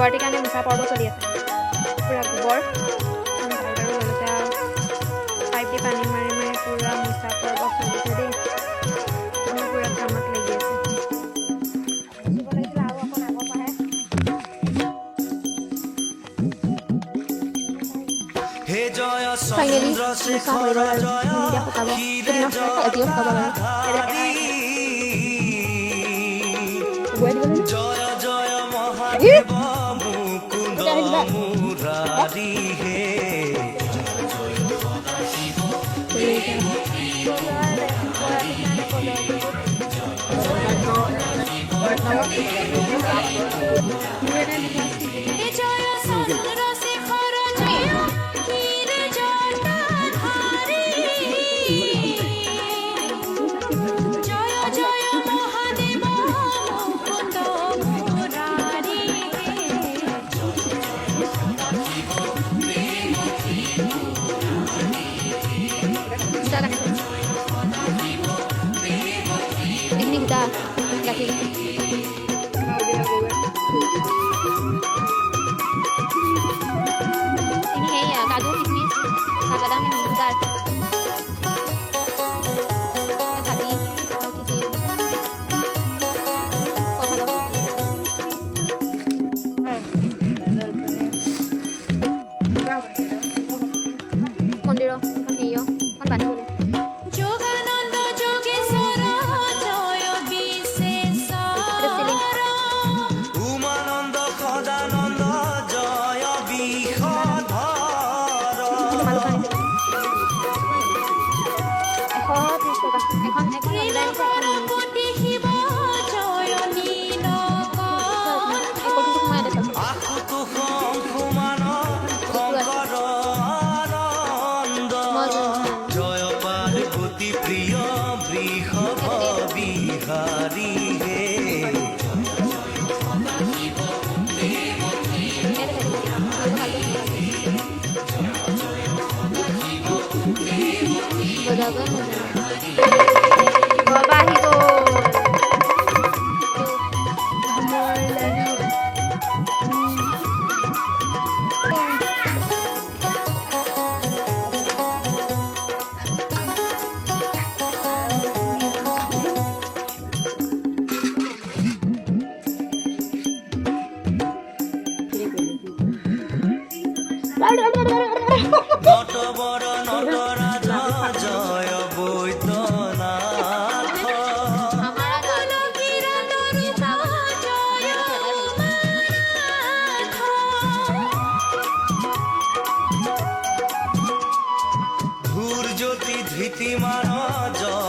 পাৰ্টিৰ কাৰণে মুচা পৰ্ব চলি আছে পূৰা গোবৰ পাইপ দি পানী মাৰি মাৰি পূৰা মুচা পৰ্ব চলিছে দেই পূৰা কামত লাগি আছে ফাইনেলি মুচা হৈ গ'ল আৰু এতিয়া শুকাব এদিও শুকাব বাৰু জয় জয় মহাদেৱ মুকুন্দ মুৰাৰী হে ini kita lagi ini ya kado kismis kadang yang besar tadi mondir kan iyo kan bani boleh Bihari হে বাবা আহি গ'ল নটবৰ নটৰাজ জয় বৈদ্যনাথ ধূৰ জ্যোতি ধৃতিমান জয়